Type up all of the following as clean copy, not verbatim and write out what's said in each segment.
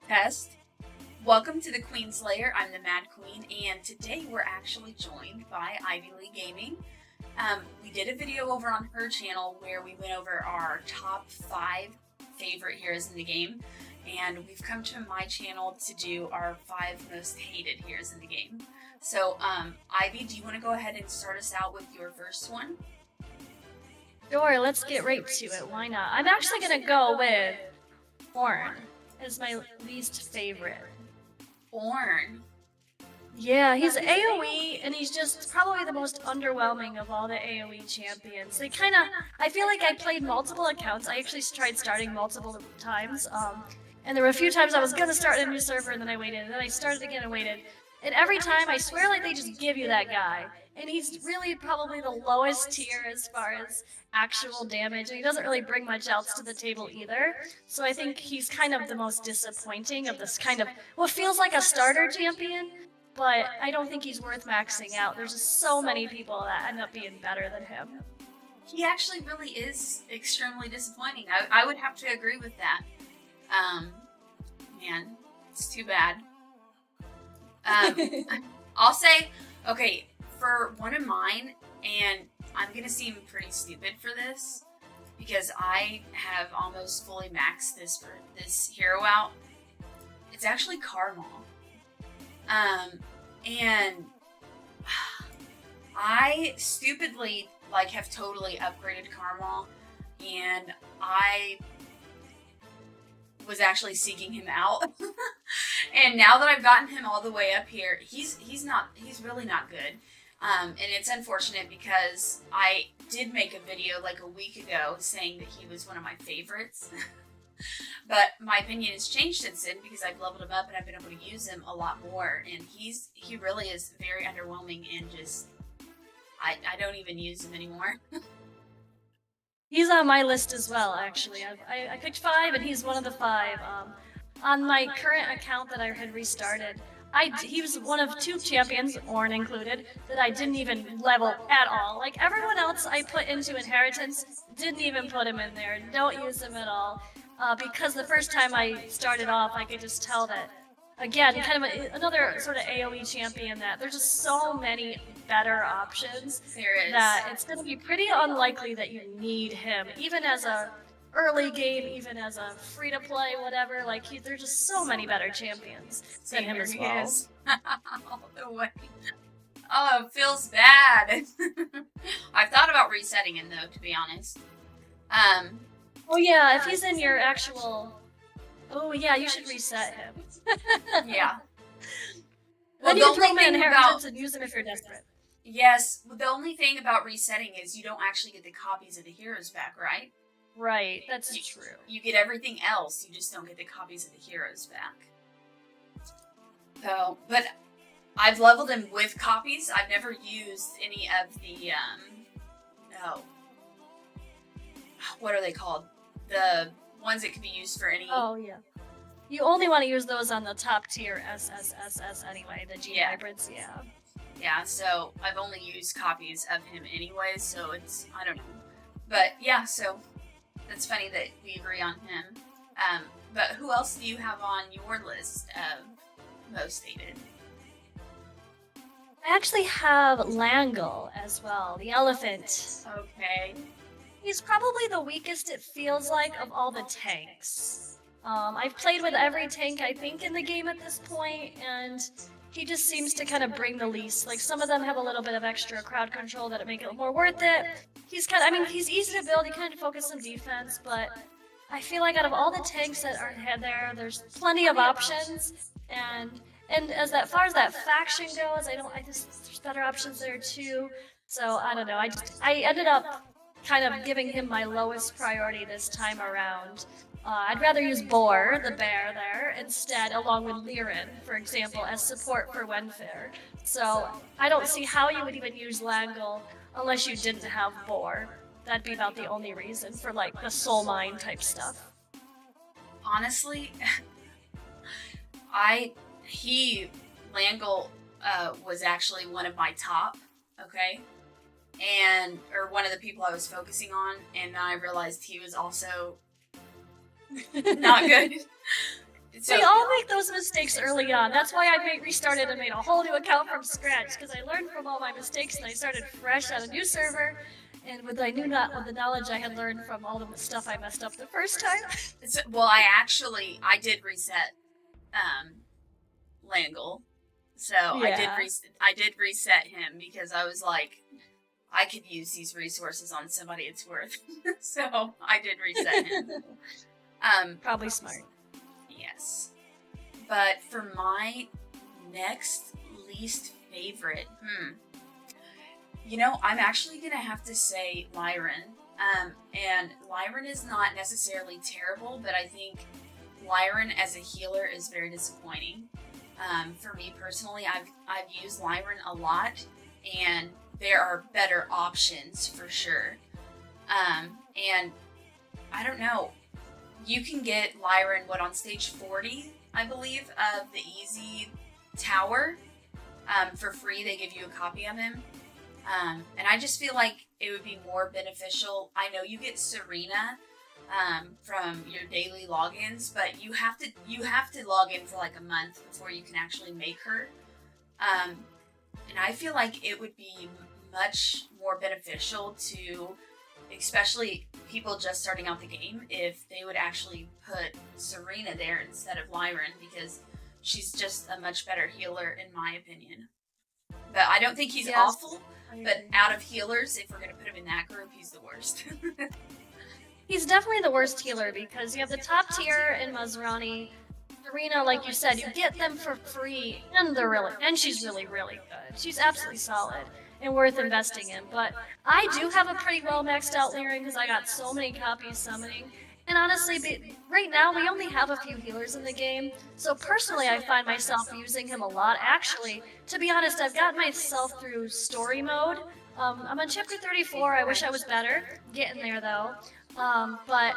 Test. Welcome to the Queen Slayer. I'm the Mad Queen, and today we're actually joined by Ivy League Gaming. We did a video over on her channel where we went over our top 5 favorite heroes in the game, and we've come to my channel to do our 5 most hated heroes in the game. So, Ivy, do you want to go ahead and start us out with your first one? Sure, let's get right to it. Why not? I'm actually gonna go with Horn as my least favorite. Ornn. Yeah, he's AoE, and he's just probably the most underwhelming of all the AoE champions. I feel like I played multiple accounts. I actually tried starting multiple times, and there were a few times I was gonna start a new server, and then I waited, and then I started again and waited. And every time, I swear, like, they just give you that guy. And he's really probably the lowest tier as far as actual damage, and he doesn't really bring much else to the table either. So I think he's kind of the most disappointing of this kind of what feels like a starter champion, but I don't think he's worth maxing out. There's just so many people that end up being better than him. He actually really is extremely disappointing. I would have to agree with that. Man, it's too bad. I'll say, okay, for one of mine, and I'm gonna seem pretty stupid for this, because I have almost fully maxed this hero out. It's actually Carmel. And I stupidly, have totally upgraded Carmel, and I was actually seeking him out. And now that I've gotten him all the way up here, he's really not good. And it's unfortunate because I did make a video like a week ago saying that he was one of my favorites. But my opinion has changed since then because I've leveled him up and I've been able to use him a lot more. And he really is very underwhelming, and just I don't even use him anymore. He's on my list as well, actually. I picked 5, and he's one of the 5. On my current account that I had restarted, he was one of 2 champions, Ornn included, that I didn't even level at all. Like, everyone else I put into Inheritance, didn't even put him in there, don't use him at all. Because the first time I started off, I could just tell that, again, kind of another sort of AoE champion, that there's just so many better options that it's going to be pretty unlikely that you need him, even as a early game, even as a free-to-play, whatever. Like, there's just so many better champions than him as well. All the way. Oh, it feels bad. I've thought about resetting him, though, to be honest. Oh yeah, if he's in your actual... Oh yeah, you should reset him. Yeah. Well, then you can throw him in Inheritance and use him if you're desperate. Yes, the only thing about resetting is you don't actually get the copies of the heroes back, right? Right, that's true. You get everything else, you just don't get the copies of the heroes back. So, but I've leveled him with copies. I've never used any of the, what are they called? The ones that can be used for any... Oh, yeah. You only want to use those on the top tier SSSS anyway, the G hybrids, yeah. Yeah, so I've only used copies of him anyway, so it's, I don't know. But yeah, so that's funny that we agree on him. But who else do you have on your list of most hated? I actually have Langle as well, the elephant. Okay. He's probably the weakest, it feels like, of all the tanks. I've played with every tank, I think, in the game at this point, and he just seems to kind of bring the least. Like, some of them have a little bit of extra crowd control that make it more worth it. He's he's easy to build, he kind of focuses on defense, but I feel like out of all the tanks that are there's plenty of options, and as far as that faction goes, there's better options there too. So I don't know. I ended up kind of giving him my lowest priority this time around. I'd rather use Boar, the bear there, instead, along with Liren, for example, as support for Wenfair. So I don't see how you would even use Langle unless you didn't have Boar. That'd be about the only reason for, like, the soul mine type stuff. Honestly, Langle was actually one of my top, okay? Or one of the people I was focusing on, and I realized he was also not good. So We all make those mistakes early on. That's why I restarted and made a whole new account from scratch, because I learned from all my mistakes and I started fresh on a new server. And with the knowledge I had learned from all the stuff I messed up the first time. well, I did reset Langle. So Yeah. I did reset him because I was like, I could use these resources on somebody it's worth. So I did reset him. Probably smart. Yes. But for my next least favorite, I'm actually gonna have to say Lyran. And Lyran is not necessarily terrible, but I think Lyran as a healer is very disappointing. For me personally, I've used Lyran a lot, and there are better options for sure. And I don't know. You can get Lyran on stage 40, I believe, of the Easy Tower for free. They give you a copy of him. And I just feel like it would be more beneficial. I know you get Serena from your daily logins, but you have to log in for like a month before you can actually make her. And I feel like it would be much more beneficial to, especially people just starting out the game, if they would actually put Serena there instead of Lyran, because she's just a much better healer in my opinion. But I don't think he's awful. But out of healers, if we're going to put him in that group, he's the worst. He's definitely the worst healer because you have the top tier in Mazrani. Serena, like you said, you get them for free, and she's really, really good. She's absolutely solid and worth investing in. But I do have a pretty well maxed out Lyran because I got so many copies summoning. And honestly, right now we only have a few healers in the game, so personally I find myself using him a lot. Actually, to be honest, I've gotten myself through story mode. I'm on chapter 34, I wish I was better. Getting there though. But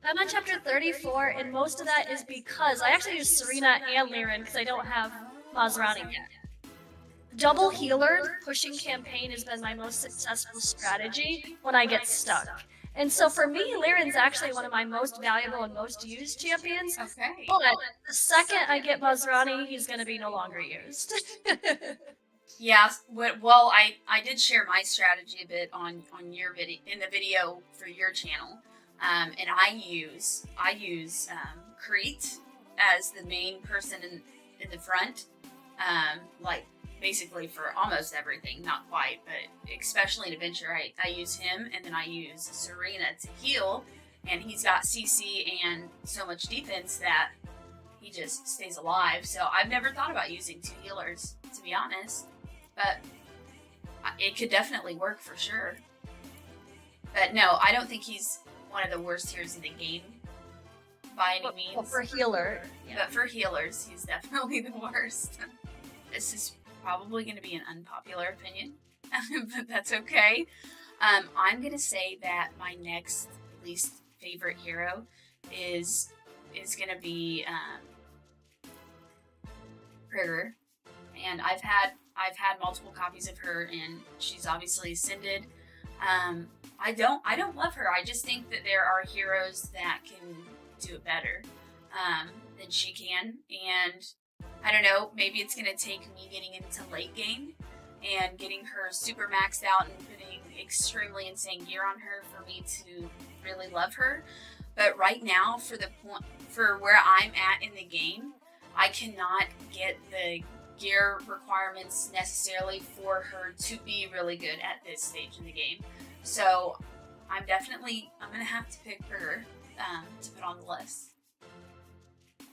I'm on chapter 34, and most of that is because I actually use Serena and Lyran because I don't have Mazrani yet. Double healer pushing campaign has been my most successful strategy when I get stuck. And so for me, Lyran's actually one of my most valuable and most used champions. Okay. But the second I get Mazrani, he's going to be no longer used. Yeah, well, I did share my strategy a bit on your video, in the video for your channel. And I use Crete as the main person in the front, like basically for almost everything, not quite, but especially in Adventure, I use him, and then I use Serena to heal, and he's got CC and so much defense that he just stays alive. So I've never thought about using two healers, to be honest, but it could definitely work for sure. But no, I don't think he's one of the worst healers in the game by any means. But for healer. Yeah. But for healers, he's definitely the worst. This is probably going to be an unpopular opinion, but that's okay. I'm going to say that my next least favorite hero is going to be Krigger, and I've had multiple copies of her, and she's obviously ascended. I don't love her. I just think that there are heroes that can do it better than she can, and I don't know, maybe it's going to take me getting into late game and getting her super maxed out and putting extremely insane gear on her for me to really love her. But right now, for where I'm at in the game, I cannot get the gear requirements necessarily for her to be really good at this stage in the game. So I'm going to have to pick her to put on the list.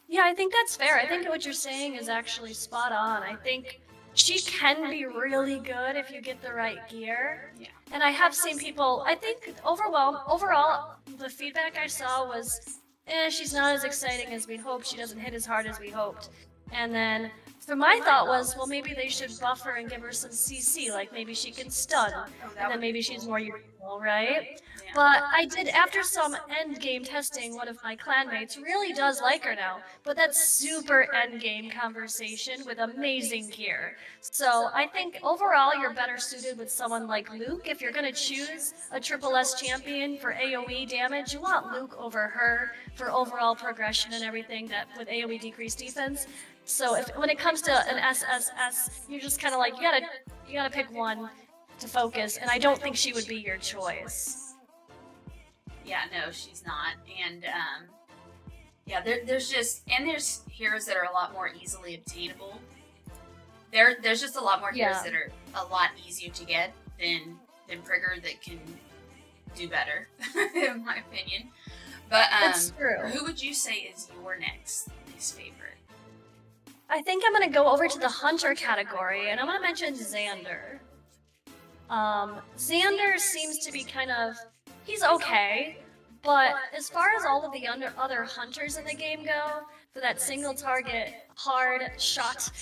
Yeah, I think that's fair. I think what you're saying is actually spot on. I think she can be really good if you get the right gear. Yeah. And I have seen people, I think overall, the feedback I saw was, she's not as exciting as we hoped. She doesn't hit as hard as we hoped. And then for my thought was, well, maybe they should buff her and give her some CC, like maybe she can stun, and then maybe she's more useful, right? Yeah. But I did, after some end game testing, one of my clanmates really does like her now, but that's super end game conversation with amazing gear. So I think overall you're better suited with someone like Luke. If you're going to choose a triple S champion for AoE damage, you want Luke over her for overall progression and everything that with AoE decreased defense. So if when it comes to an SSS, you're just kind of like you gotta pick one to focus, and I don't think she would be your choice. Yeah, no, she's not. And yeah, there's heroes that are a lot more easily obtainable. There's just a lot more heroes that are a lot easier to get than Prigger that can do better, in my opinion. But That's true. who would you say is your next least favorite? I think I'm gonna go over to the hunter category, and I'm gonna mention Xander. Xander seems to be he's okay, but as far as all of the other hunters in the game go, for that single target hard shot,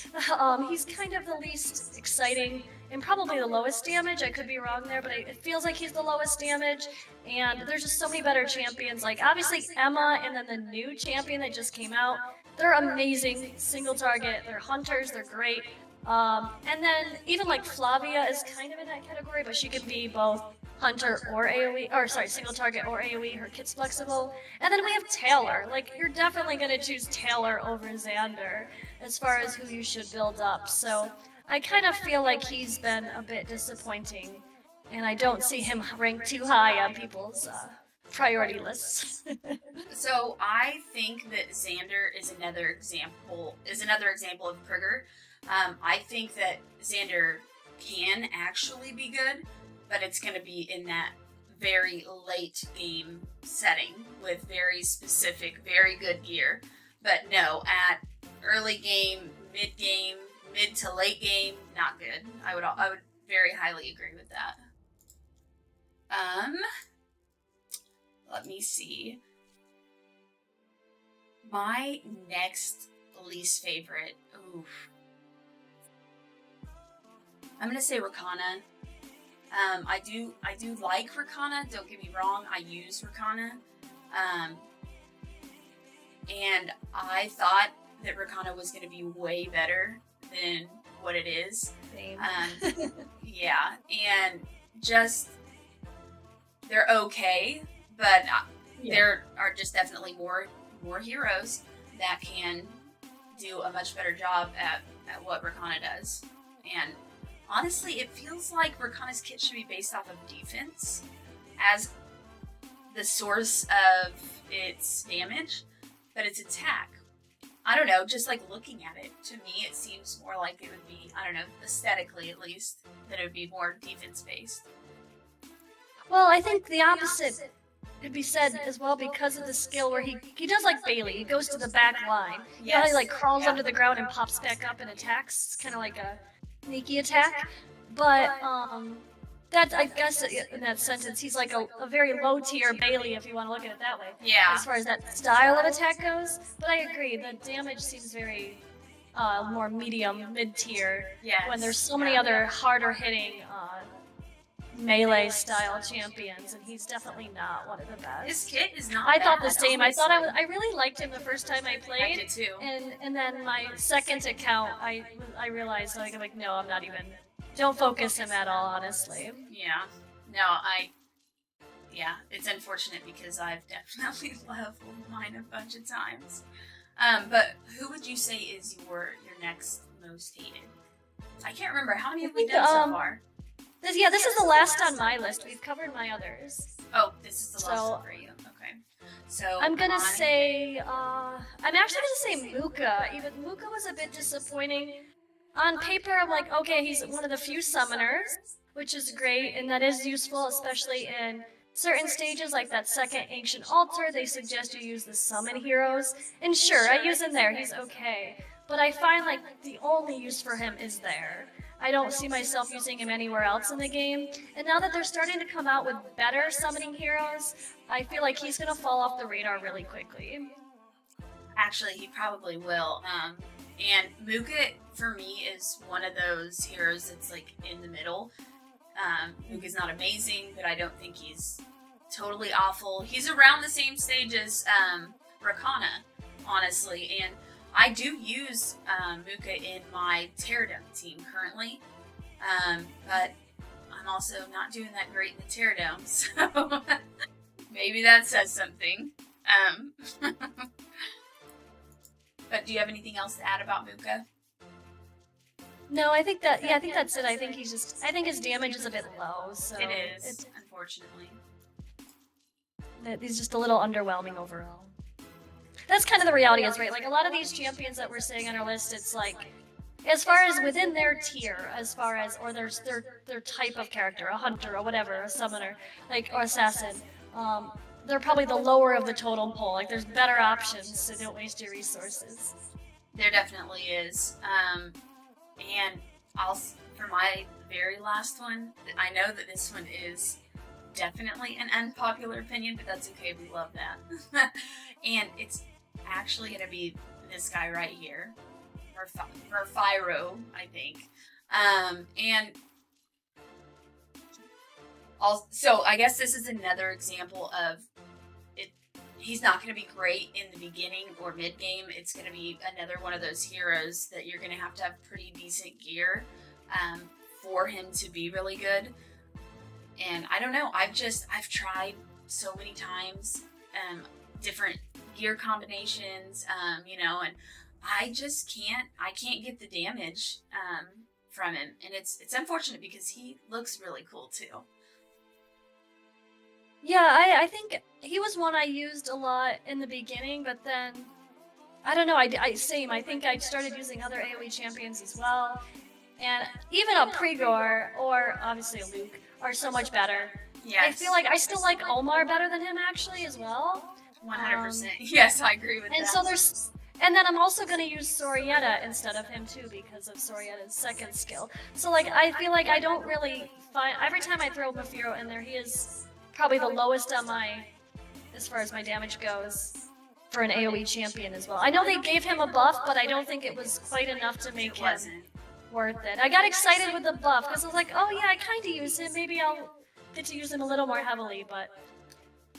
he's kind of the least exciting and probably the lowest damage. I could be wrong there, but it feels like he's the lowest damage. And there's just so many better champions, like obviously Emma and then the new champion that just came out. They're amazing single target, they're hunters, they're great. And then even like Flavia is kind of in that category, but she can be both hunter or AoE, or sorry, single target or AoE, her kit's flexible. And then we have Taylor. Like, you're definitely gonna choose Taylor over Xander as far as who you should build up. So I kind of feel like he's been a bit disappointing, and I don't see him ranked too high on people's priority lists. So I think that Xander is another example of Prigger. I think that Xander can actually be good, but it's going to be in that very late game setting with very specific, very good gear. But no, at early game, mid to late game, not good. I would very highly agree with that. Let me see. My next least favorite. Oof. I'm gonna say Rakana. I do like Rakana. Don't get me wrong. I use Rakana, and I thought that Rakana was gonna be way better than what it is. Same. Yeah, and just they're okay, but there are just definitely more heroes that can do a much better job at what Rakana does. And honestly, it feels like Rakana's kit should be based off of defense as the source of its damage, but its attack. I don't know, just like looking at it, to me it seems more like it would be, I don't know, aesthetically at least, that it would be more defense based. Well, I think the opposite could be said as well because of the skill where he does like Bailey. He goes to the back line. You know how he like crawls under the ground and pops back up and attacks? It's kind of like a sneaky attack. But that, I guess in that sentence, he's like a very low tier Bailey if you want to look at it that way. Yeah. As far as that style of attack goes. But I agree, the damage seems very more medium, mid tier. Yes. When there's so many other harder hitting melee style champions, and he's definitely not one of the best. His kit is not I bad, thought the same. I thought honestly. I really liked him the first time I played. I did too. And then my second account, I realized I'm like, no, I'm not even. Don't focus him at all, honestly. Yeah. No, yeah, it's unfortunate because I've definitely leveled mine a bunch of times. But who would you say is your next most hated? I can't remember. How many have we done so far? This is the last on my list. We've covered my others. Oh, this is the last one for you. Okay. So I'm gonna say, I'm actually gonna say Muka. Even Muka was a bit disappointing. On paper, I'm like, okay, he's one of the few summoners, which is great, and that is useful, especially in certain stages like that second Ancient Altar. They suggest you use the summon heroes, and sure, I use him there, he's okay. But I find like the only use for him is there. I don't see myself using him anywhere else in the game, and now that they're starting to come out with better summoning heroes, I feel like he's gonna fall off the radar really quickly. Actually, he probably will. And Muka, for me, is one of those heroes that's like in the middle. Muka's not amazing, but I don't think he's totally awful. He's around the same stage as Rakana, honestly, and I do use Muka in my Pterodon team currently, but I'm also not doing that great in the Pterodon, so maybe that says something. But do you have anything else to add about Muka? No, I think that's it. I think his damage is a bit low, so It is, unfortunately. He's just a little underwhelming overall. That's kind of the reality is, right? Like, a lot of these champions that we're saying on our list, it's like, as far as within their tier, or their type of character, a hunter or whatever, a summoner, like, or assassin, they're probably the lower of the totem pole. Like, there's better options, so don't waste your resources. There definitely is. And for my very last one, I know that this one is definitely an unpopular opinion, but that's okay, we love that. And it's actually going to be this guy right here, Murphyro, I think. And also, so I guess this is another example of it. He's not going to be great in the beginning or mid game. It's going to be another one of those heroes that you're going to have pretty decent gear for him to be really good. And I don't know. I've tried so many times, different gear combinations, and I just can't get the damage from him, and it's unfortunate because he looks really cool too. Yeah, I think he was one I used a lot in the beginning, but then I don't know. I think I started using other AOE champions as well, and even a Pregor or obviously a Luke are so much better. Yes. I feel like I still like Omar better than him actually as well. 100%. Yes, I agree with that. And then I'm also going to use Sorietta instead of him too because of Sorietta's second skill. So like I feel like I don't really find every time I throw Mafiro in there, he is probably the lowest on as far as my damage goes for an AOE champion as well. I know they gave him a buff, but I don't think it was quite enough to make him worth it. I got excited with the buff because I was like, oh yeah, I kind of use him. Maybe I'll get to use him a little more heavily, but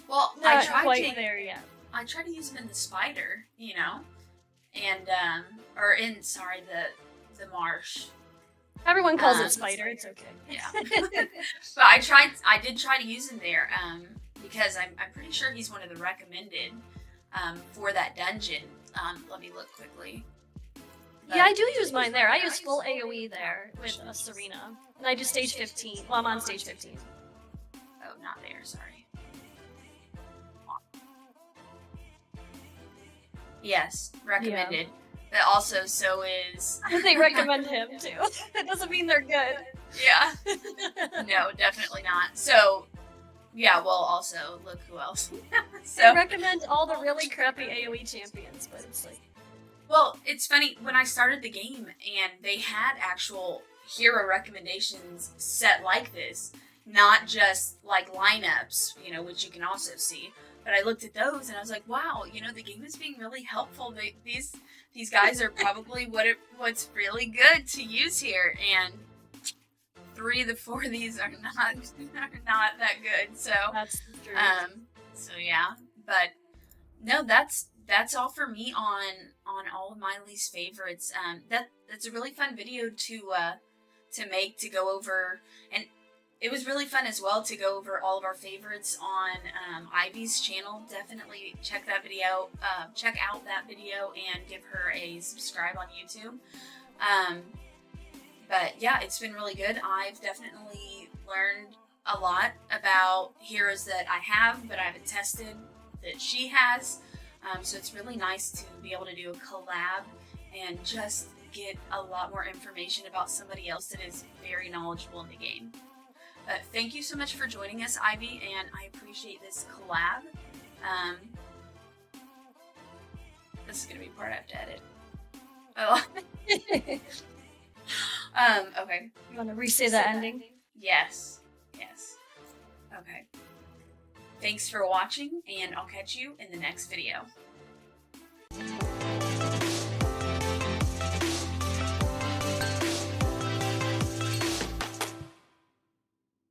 not quite there yet. I tried to use him in the spider, and the marsh. Everyone calls it spider. It's okay. Yeah, but I did try to use him there, because I'm pretty sure he's one of the recommended for that dungeon. Let me look quickly. Yeah, I do use mine there. I use full AoE there with a Serena. And I do stage 15. Well, I'm on stage 15. Oh, not there, sorry. Yes, recommended. Yeah. But also, so is... They recommend him, too. That doesn't mean they're good. Yeah. No, definitely not. So, yeah, well, also, look who else. I recommend all the really crappy AoE champions, but it's like... Well, it's funny, when I started the game and they had actual hero recommendations set like this, not just like lineups, which you can also see, but I looked at those and I was like, wow, the game is being really helpful. These guys are probably what's really good to use here, and 3 of the 4 of these are not that good. So that's true. So yeah, but no, that's all for me on all of my least favorites. That's a really fun video to make, to go over, and it was really fun as well to go over all of our favorites on Ivy's channel. Definitely check out that video and give her a subscribe on YouTube. But yeah, it's been really good. I've definitely learned a lot about heroes that I have, but I haven't tested that she has. So it's really nice to be able to do a collab and just get a lot more information about somebody else that is very knowledgeable in the game. Thank you so much for joining us, Ivy, and I appreciate this collab. This is going to be part I have to edit. Oh. Okay. You want to re-say the ending? Yes. Okay. Thanks for watching, and I'll catch you in the next video.